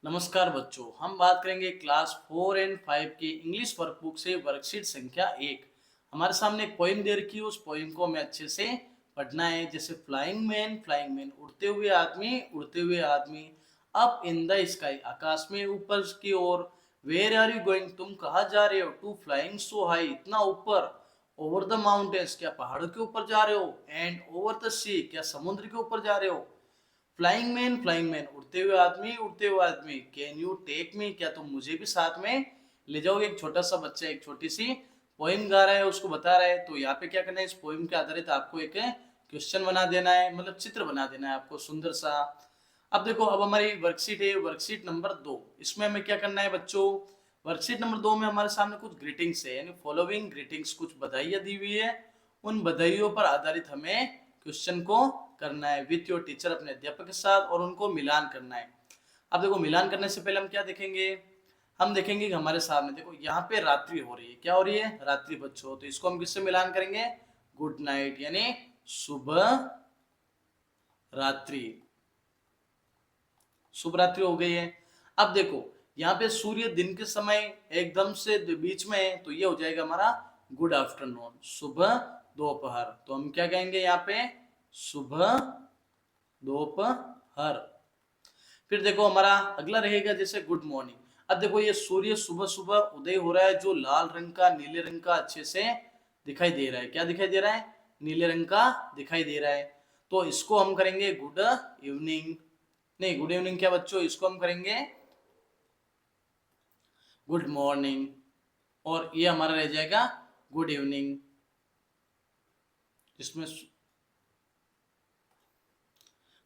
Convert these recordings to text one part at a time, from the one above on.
नमस्कार बच्चों, हम बात करेंगे क्लास 4 एंड 5 की इंग्लिश वर्कबुक से वर्कशीट संख्या 1। हमारे सामने एक पोइम दे रखी है, उस पोइम को हमें अच्छे से पढ़ना है। जैसे फ्लाइंग मैन उड़ते हुए आदमी, अप इन द स्काई, आकाश में ऊपर की ओर। वेयर आर यू गोइंग, तुम कहाँ जा रहे हो? टू फ्लाइंग सो हाई, इतना ऊपर। ओवर द माउंटेन्स, क्या पहाड़ों के ऊपर जा रहे हो? एंड ओवर द सी, क्या समुद्र के ऊपर जा रहे हो? फ्लाइंग मैन उड़ते हुए आदमी, कैन यू टेक मी, क्या तुम मुझे भी साथ में ले जाओगे? एक छोटा सा बच्चा एक छोटी सी पोइम गा रहा है, उसको बता रहा है। तो यहाँ पे क्या करना है, इस पोइम के आधारित आपको एक क्वेश्चन बना देना है, मतलब चित्र बना देना है आपको सुंदर सा। अब देखो, अब हमारी वर्कशीट है, वर्कशीट नंबर 2। इसमें हमें क्या करना है बच्चों? वर्कशीट नंबर 2 में हमारे सामने कुछ ग्रीटिंग्स है, यानी फॉलोइंग ग्रीटिंग्स, कुछ बधाइयाँ दी हुई है। उन बधाइयों पर आधारित हमें क्वेश्चन को करना है विथ योर टीचर, अपने अध्यापक के साथ, और उनको मिलान करना है। अब देखो, मिलान करने से पहले हम क्या देखेंगे? हम देखेंगे कि हमारे सामने देखो, यहाँ पे रात्रि हो रही है। क्या हो रही है? रात्रि बच्चों। तो इसको हम किससे मिलान करेंगे? गुड नाइट, यानी शुभ रात्रि। शुभ रात्रि हो गई है। अब देखो, यहाँ पे सूर्य दिन के समय एकदम से बीच में है, तो ये हो जाएगा हमारा गुड आफ्टरनून, शुभ दोपहर। तो हम क्या कहेंगे यहाँ पे? शुभ दोपहर। फिर देखो, हमारा अगला रहेगा जैसे गुड मॉर्निंग। अब देखो, ये सूर्य सुबह सुबह उदय हो रहा है, जो लाल रंग का नीले रंग का अच्छे से दिखाई दे रहा है। क्या दिखाई दे रहा है? नीले रंग का दिखाई दे रहा है। तो इसको हम करेंगे गुड इवनिंग। नहीं, गुड इवनिंग क्या बच्चों, इसको हम करेंगे गुड मॉर्निंग, और ये हमारा रह जाएगा गुड इवनिंग। इसमें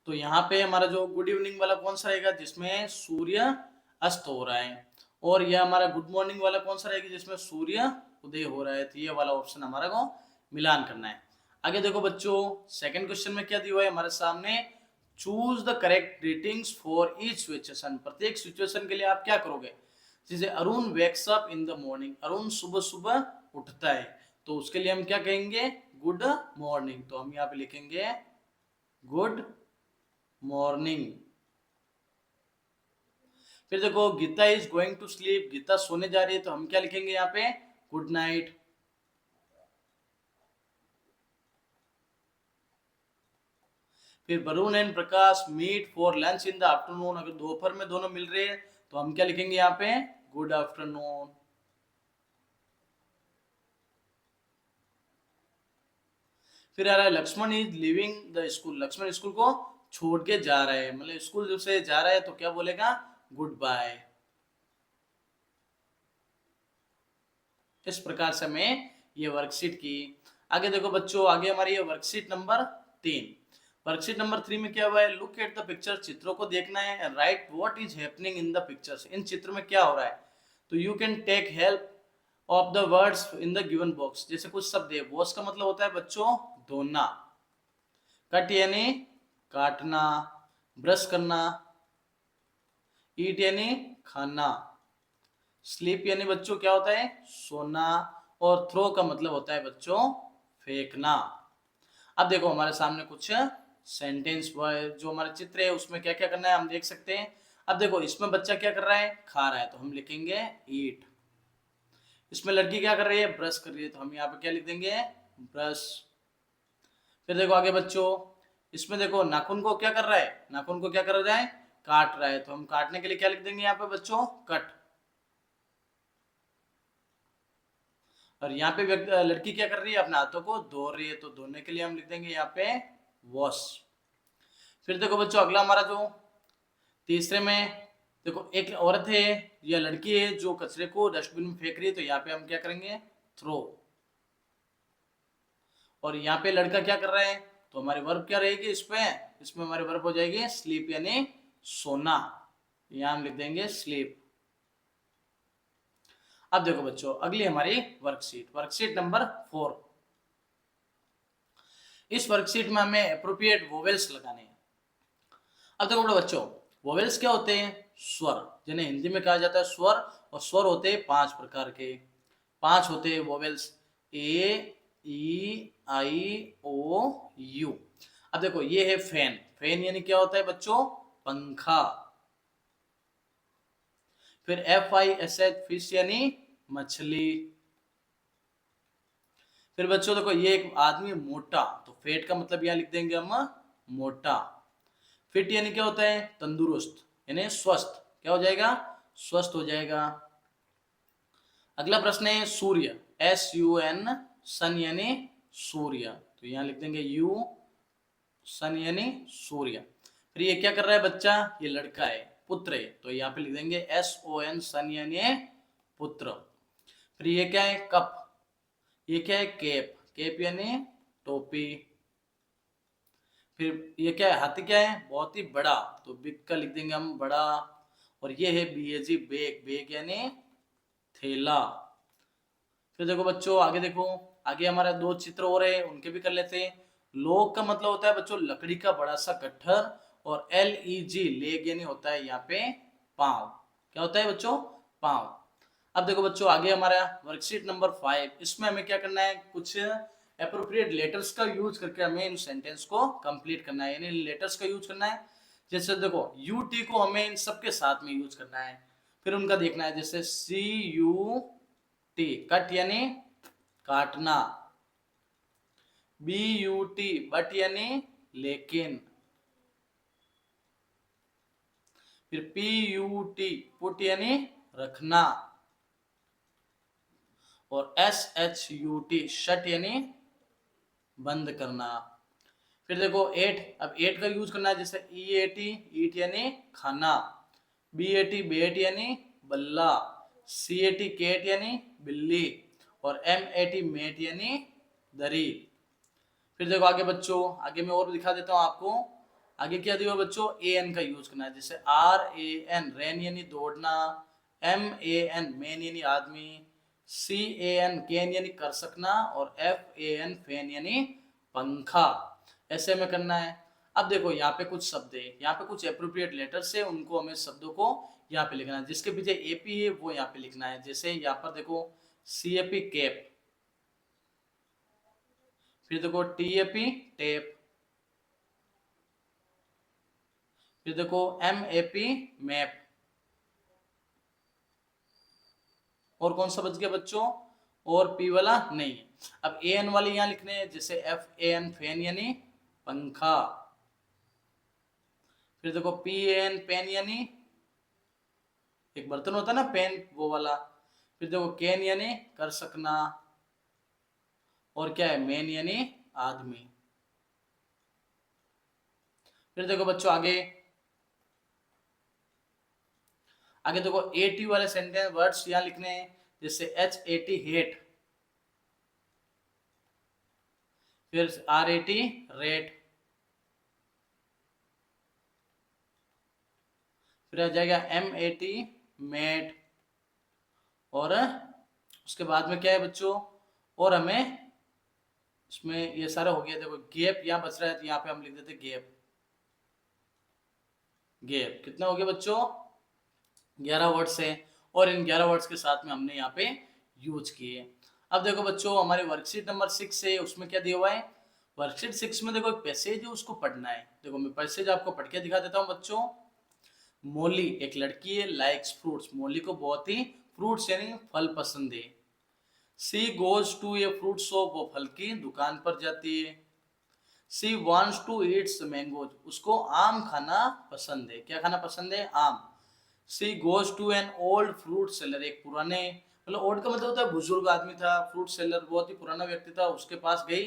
तो यहाँ पे हमारा जो गुड इवनिंग वाला कौन सा रहेगा? जिसमें सूर्य अस्त हो रहा है। और यह हमारा गुड मॉर्निंग वाला कौन सा रहेगा? जिसमें सूर्य उदय हो रहा है। तो ये वाला ऑप्शन हमारा को मिलान करना है। आगे देखो बच्चों, सेकंड क्वेश्चन में क्या दिया हुआ है हमारे सामने? Choose the correct greetings for each situation. प्रत्येक सिचुएशन के लिए आप क्या करोगे? जैसे Arun wakes up in the morning, Arun सुबह सुबह उठता है, तो उसके लिए हम क्या कहेंगे? Good morning. तो हम यहाँ पे लिखेंगे गुड मॉर्निंग। फिर देखो, Geeta is going to sleep, Geeta सोने जा रही है, तो हम क्या लिखेंगे यहाँ पे? Good night. फिर Varun and Prakash meet for lunch in the afternoon, अगर दोपहर में दोनों मिल रहे हैं तो हम क्या लिखेंगे यहाँ पे? Good afternoon. फिर आ रहा है Lakshman is living the school, Lakshman school को छोड़ के जा रहा है, मतलब स्कूल जब से जा रहा है तो क्या बोलेगा? Goodbye. इस प्रकार से हमें ये वर्कशीट की। आगे देखो बच्चों, आगे हमारी ये वर्कशीट नंबर 3। वर्कशीट नंबर 3 में क्या हुआ है? लुक एट द पिक्चर, चित्रों को देखना है। Right what is happening in the pictures, इन चित्र में क्या हो रहा है? तो you can take help of the words in the given box. जैसे कुछ शब्द है, बॉक्स का मतलब होता है बच्चों धोना, कट यानी काटना, ब्रश करना, ईट यानी खाना, स्लीप यानी बच्चों क्या होता है? सोना, और थ्रो का मतलब होता है बच्चों फेंकना। अब देखो, हमारे सामने कुछ सेंटेंस जो हमारा चित्र है उसमें क्या क्या करना है हम देख सकते हैं। अब देखो, इसमें बच्चा क्या कर रहा है? खा रहा है, तो हम लिखेंगे ईट। इसमें लड़की क्या कर रही है? ब्रश कर रही है, तो हम यहाँ पे क्या लिख देंगे? ब्रश। फिर देखो आगे बच्चों, इसमें देखो नाखून को क्या कर रहा है? नाखून को क्या कर रहा है? काट रहा है, तो हम काटने के लिए क्या लिख देंगे यहाँ पे बच्चों? कट। और यहाँ पे लड़की क्या कर रही है? अपने हाथों को धो रही है, तो धोने के लिए हम लिख देंगे यहाँ पे वॉश। फिर देखो बच्चों, अगला हमारा जो तीसरे में देखो, एक औरत है या लड़की है जो कचरे को डस्टबिन में फेंक रही है, तो यहाँ पे हम क्या करेंगे? थ्रो। और यहाँ पे लड़का क्या कर रहा है? तो हमारी वर्ब क्या रहेगी इसमें हमारी वर्ब हो जाएगी स्लीप, यानी सोना। यहाँ हम लिख देंगे स्लीप। अब देखो बच्चों, अगली हमारी वर्कशीट नंबर 4। इस वर्कशीट में हमें अप्रोप्रिएट वोवेल्स लगाने हैं। अब देखो बड़े बच्चों, वोवेल्स क्या होते हैं? स्वर, जिन्हें हिंदी में कहा जाता है स्वर। और स्वर होते हैं 5 प्रकार के, 5 होते हैं vowels, A, E, I, O, you. अब देखो, ये है फैन। फैन यानी क्या होता है बच्चों? पंखा। फिर FISH फिश यानी मछली। फिर बच्चों देखो ये एक आदमी मोटा, तो फेट का मतलब यहाँ लिख देंगे हम मोटा। फिट यानी क्या होता है? तंदुरुस्त यानी स्वस्थ। क्या हो जाएगा? स्वस्थ हो जाएगा। अगला प्रश्न है सूर्य, SUN, सन यानी सूर्य, तो यहाँ लिख देंगे यू, सन यानी सूर्य। फिर ये क्या कर रहा है बच्चा? ये लड़का है, पुत्र है, तो यहाँ पे लिख देंगे SON, सन यानी पुत्र। फिर ये क्या है? कप। ये क्या है? केप, केप यानी टोपी। फिर ये क्या है? हाथी क्या है? बहुत ही बड़ा, तो बिग का लिख देंगे हम बड़ा। और ये है BAG, बेग, बेग यानी थैला। फिर देखो बच्चों आगे देखो, आगे हमारा दो चित्र और है, उनके भी कर लेते हैं। लोग का मतलब होता है बच्चों लकड़ी का बड़ा सा गट्ठर, और LEG, लेग यानी होता है यहाँ पे पांव। क्या होता है बच्चों? पांव। अब देखो बच्चों आगे हमारा वर्कशीट नंबर 5, इसमें हमें क्या करना है? कुछ अप्रोप्रिएट लेटर्स का यूज करके हमें इन सेंटेंस को कंप्लीट करना है, यानी लेटर्स का यूज करना है। जैसे देखो UT को हमें इन सबके साथ में यूज करना है, फिर उनका देखना है। जैसे CUT, कट यानी काटना। BUT, बट यानी लेकिन। फिर PUT, पुट यानी रखना। और SHUT, शट यानी बंद करना। फिर देखो 8, अब 8 का यूज करना है। जैसे EAT, ईट यानी खाना। BAT, बेट यानी बल्ला। CAT, केट यानी बिल्ली। और MAT, मेट यानी दरी। फिर देखो आगे बच्चों, आगे मैं और दिखा देता हूँ आपको। आगे क्या दिया बच्चों? AN का यूज करना है। जैसे RAN, रैन यानी दौड़ना। MAN, मैन यानी आदमी। CAN, कैन यानी कर सकना। और FAN, फैन यानी पंखा। ऐसे हमें करना है। अब देखो यहाँ पे कुछ शब्द है, यहाँ पे कुछ अप्रोप्रिएट लेटर्स है, उनको हमें शब्दों को यहाँ पे लिखना है। जिसके पीछे AP है वो यहाँ पे लिखना है। जैसे यहाँ पर देखो CAP, कैप। फिर देखो TAP, टेप। फिर देखो MAP, मैप। और कौन सा बच गया बच्चों? और P वाला नहीं है। अब AN वाले यहाँ लिखने हैं। जैसे FAN, फैन यानी पंखा। फिर देखो PAN, पेन यानी एक बर्तन होता है ना, पेन, वो वाला। फिर देखो कैन यानी कर सकना। और क्या है? मैन यानी आदमी। फिर देखो बच्चों आगे, आगे देखो AT वाले सेंटेंस वर्ड्स यहाँ लिखने हैं। जैसे HAT, हेट। फिर RAT, रेट। फिर आ जाएगा MAT, मेट। और उसके बाद में क्या है बच्चों? और हमें इसमें ये सारा हो गया। देखो गैप यहाँ बच रहा है, तो यहाँ पे हम लिख देते गैप। गैप कितना हो गया बच्चों? 11 वर्ड्स है, और इन 11 वर्ड्स के साथ में हमने यहाँ पे यूज किए। अब देखो बच्चों हमारी वर्कशीट नंबर 6 है, उसमें क्या दिया हुआ है? वर्कशीट 6 में देखो एक पैसेज है, उसको पढ़ना है। देखो मैं पैसेज आपको पढ़ के दिखा देता हूँ बच्चों। मोली एक लड़की है, लाइक्स फ्रूट्स, मोली को बहुत ही फ्रूट्स यानी फल पसंद है। She goes to a fruit shop, वो फल की दुकान पर जाती है। She wants to eats mangoes, उसको आम खाना पसंद है। क्या खाना पसंद है? आम। She goes to an old fruit seller, एक पुराने, मतलब ओल्ड का मतलब होता है बुजुर्ग आदमी था, फ्रूट सेलर बहुत ही पुराना व्यक्ति था, उसके पास गई।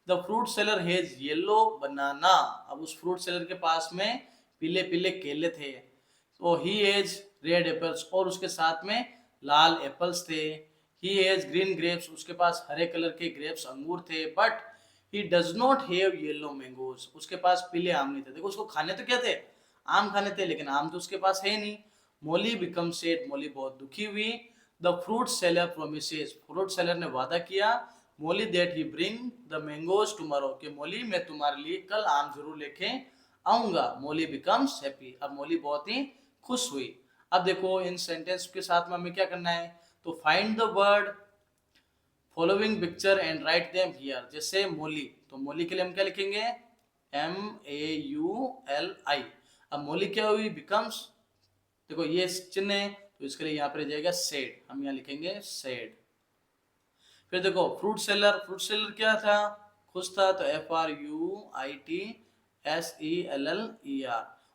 The fruit seller has yellow banana, अब उस फ्रूट सेलर के पास में पीले पीले केले थे। तो ही हैज रेड एप्पल्स, और उसके साथ में लाल एप्पल्स थे। ही हैज ग्रीन ग्रेप्स, उसके पास हरे कलर के ग्रेप्स अंगूर थे। But he does not have yellow mangoes, उसके पास पीले आम नहीं थे। देखो उसको खाने तो क्या थे? आम खाने थे, लेकिन आम तो उसके पास है नहीं। मोली बिकम सेड, मोली बहुत दुखी हुई। The fruit seller promises, fruit seller ने वादा किया। Molly that he bring the mangoes tomorrow, कि मोली मैं तुम्हारे लिए कल आम जरूर लेके आऊंगा। मोली बिकम्स हैप्पी, अब मोली बहुत ही खुश हुई। अब देखो इन सेंटेंस के साथ में हमें क्या करना है? तो find the word following picture and write them here. जैसे मोली, तो मोली के लिए हम क्या लिखेंगे? MAULI। अब मोली क्या हुई? बिकम्स, देखो ये चिन्ह है, तो इसके लिए यहाँ पर जाएगा सेड, हम यहाँ लिखेंगे सेड। फिर देखो फ्रूट सेलर, फ्रूट सेलर क्या था, खुश था, तो FRUITSELLER,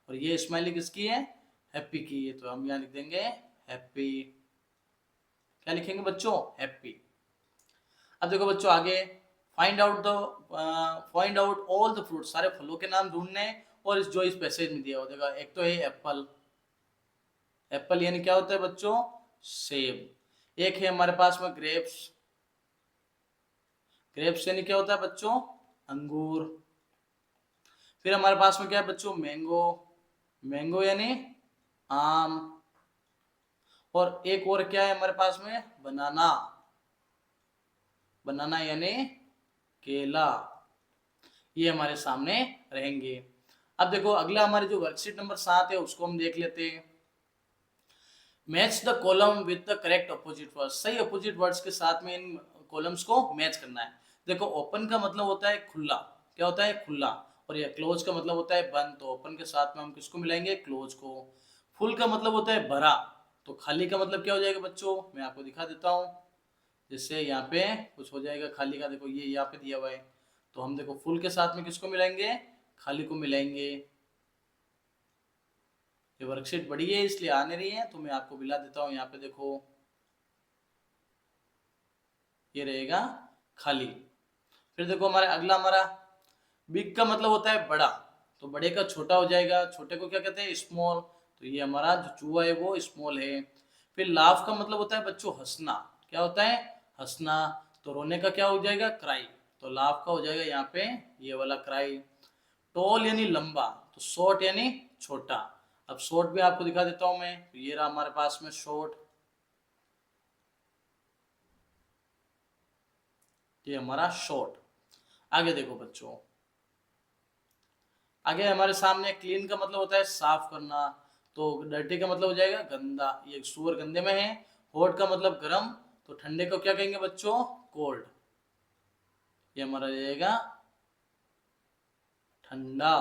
और ये स्माइली किसकी है, हैप्पी की है, तो हम यहाँ लिख देंगे हैप्पी। क्या लिखेंगे बच्चों, हैप्पी। अब देखो बच्चों आगे, find out all the fruit, सारे फलों के नाम ढूंढने, और जो इस पैसेज में दिया हो, देखो एक तो है एप्पल, एप्पल यानी क्या होता है बच्चों, सेब। एक है हमारे पास में ग्रेप्स, ग्रेप्स यानी क्या होता है बच्चों, अंगूर। फिर हमारे पास में क्या है बच्चों, मैंगो, मैंगो यानी आम। और एक और क्या है हमारे पास में, बनाना, बनाना यानी केला। ये हमारे सामने रहेंगे। अब देखो अगला हमारे जो वर्कशीट नंबर 7 है उसको हम देख लेते हैं। Match the column with the correct opposite words, सही अपोजिट वर्ड्स के साथ में इन कॉलम्स को मैच करना है। देखो ओपन का मतलब होता है खुला, क्या होता है, खुला। और ये क्लोज का मतलब होता है बंद, तो ओपन के साथ में हम किसको मिलाएंगे, क्लोज को। फुल का मतलब होता है भरा, तो खाली का मतलब क्या हो जाएगा बच्चों, मैं आपको दिखा देता हूँ। जैसे यहाँ पे कुछ हो जाएगा खाली का, देखो ये यहाँ पे दिया हुआ है, तो हम देखो फुल के साथ में किसको मिलाएंगे, खाली को मिलाएंगे। ये वर्कशीट बड़ी है इसलिए आ नहीं रही है, तो मैं आपको मिला देता हूँ। यहाँ पे देखो ये रहेगा खाली। फिर देखो हमारे अगला, हमारा बिग का मतलब होता है बड़ा, तो बड़े का छोटा हो जाएगा, छोटे को क्या कहते हैं, स्मॉल, तो ये हमारा जो चूहा है वो स्मॉल है। फिर लाफ का मतलब होता है बच्चों हंसना, क्या होता है, हंसना, तो रोने का क्या हो जाएगा, क्राई, तो लाफ का हो जाएगा यहाँ पे ये वाला क्राई। टॉल यानी लंबा, तो शॉर्ट यानी छोटा। अब शॉर्ट भी आपको दिखा देता हूँ मैं, तो ये रहा हमारे पास में शॉर्ट, ये हमारा शॉर्ट। आगे देखो बच्चों, आगे हमारे सामने क्लीन का मतलब होता है साफ करना, तो डर्टी का मतलब हो जाएगा गंदा, ये सुअर गंदे में है। हॉट का मतलब गर्म, तो ठंडे को क्या कहेंगे बच्चों, कोल्ड, ये हमारा रहेगा ठंडा।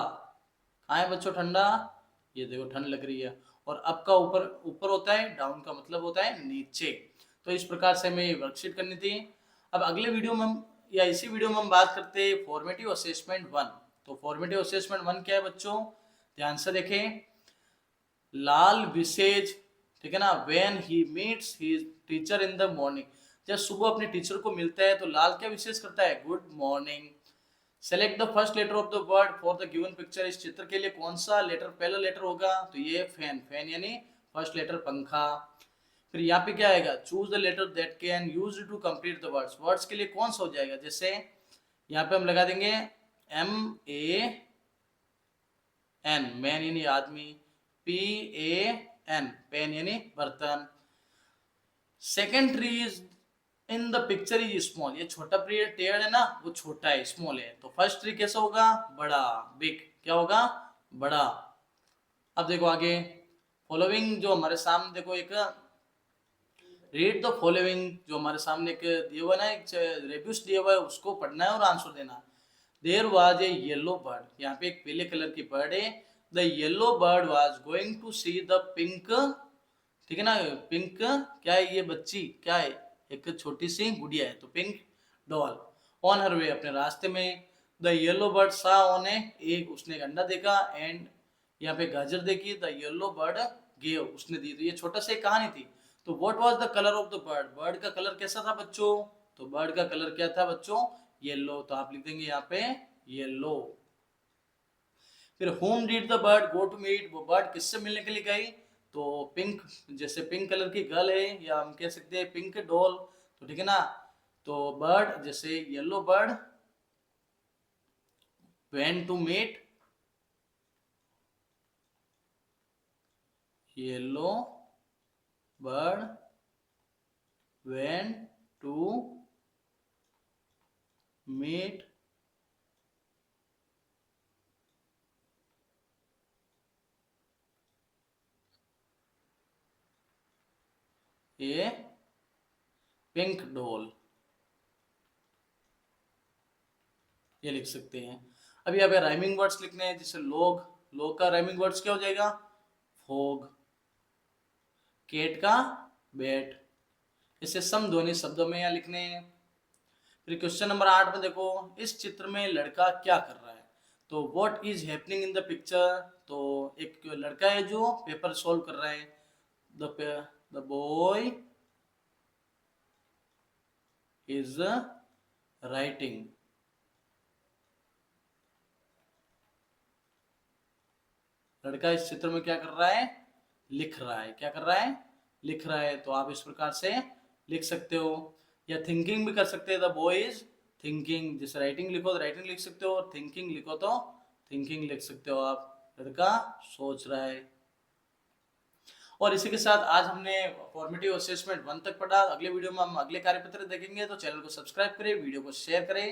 कहाँ है बच्चों ठंडा, ये देखो ठंड लग रही है। और अप का ऊपर, ऊपर होता है, डाउन का मतलब होता है नीचे। तो इस प्रकार से हमें वर्कशीट करनी थी। अब अगले वीडियो में हम, या इसी वीडियो में हम बात करते हैं फॉर्मेटिव असेसमेंट 1। तो फॉर्मेटिव असेसमेंट 1 क्या है बच्चों, ध्यान से देखें। लाल विसेज, ठीक है ना, when he meets his teacher in the morning, जब सुबह अपने टीचर को मिलता है तो लाल क्या विशेष करता है, good morning. Select the first letter of the word for the given picture, इस चित्र के लिए कौन सा लेटर पहला लेटर होगा, तो ये फैन, फैन यानी फर्स्ट लेटर पंखा। फिर यहाँ पे क्या आएगा, choose the letter that can use to complete the words, words के लिए कौन सा हो जाएगा, जैसे यहाँ पे हम लगा देंगे MAN, मैन यानी आदमी, PAN, पेन यानी बर्तन। Second tree is in the picture is small, ये छोटा पेड़ है ना वो छोटा है, स्मॉल है, तो फर्स्ट ट्री कैसा होगा, बड़ा, बिग, क्या होगा, बड़ा। अब देखो आगे, फॉलोइंग जो हमारे सामने देखो एक, रीड द फॉलोइंग, जो हमारे सामने एक दिया हुआ ना, एक रेब्यूस दिया हुआ है, उसको पढ़ना है और आंसर देना। There was a yellow bird, यहाँ पे एक पीले कलर की बर्ड है। The yellow bird was going to see the pink, ठीक है ना, पिंक क्या है, ये बच्ची क्या है, एक छोटी सी गुड़िया है, तो पिंक डॉल। ऑन हर वे, अपने रास्ते में। द येलो बर्ड सा ऑन ए, एक उसने एक अंडा देखा, एंड यहाँ पे गाजर देखी, द येलो बर्ड गेव, उसने दी, तो ये छोटा सा कहानी थी। तो what was the colour of the bird, bird का कलर कैसा था बच्चों, तो बर्ड का कलर क्या था बच्चों, येलो, तो आप लिख देंगे यहाँ पे येलो। फिर whom did the bird go to meet, वो बर्ड किससे मिलने के लिए गई, तो पिंक, जैसे पिंक कलर की गर्ल है, या हम कह सकते हैं पिंक डॉल, तो ठीक है ना। तो बर्ड, जैसे yellow bird went to meet, yellow bird went to meet a pink doll, ये लिख सकते हैं। अब यहाँ पे राइमिंग वर्ड्स लिखने हैं, जैसे लोग, लोग का राइमिंग वर्ड्स क्या हो जाएगा, फोग, कैट का बैट। इसे समध्वनि शब्दों में यहाँ लिखने हैं। फिर क्वेश्चन नंबर 8 में देखो, इस चित्र में लड़का क्या कर रहा है। तो what is happening in the picture. तो एक लड़का है जो पेपर सॉल्व कर रहा है। The boy is writing. लड़का इस चित्र में क्या कर रहा है, लिख रहा है। क्या कर रहा है, लिख रहा है। तो आप इस प्रकार से लिख सकते हो, या थिंकिंग भी कर सकते हैं। The boy is thinking. जैसे राइटिंग लिखो तो राइटिंग लिख सकते हो, और थिंकिंग लिखो तो थिंकिंग लिख सकते हो आप। लड़का सोच रहा है। और इसी के साथ आज हमने फॉर्मेटिव असेसमेंट 1 तक पढ़ा। अगले वीडियो में हम अगले कार्यपत्र देखेंगे। तो चैनल को सब्सक्राइब करें, वीडियो को शेयर करें।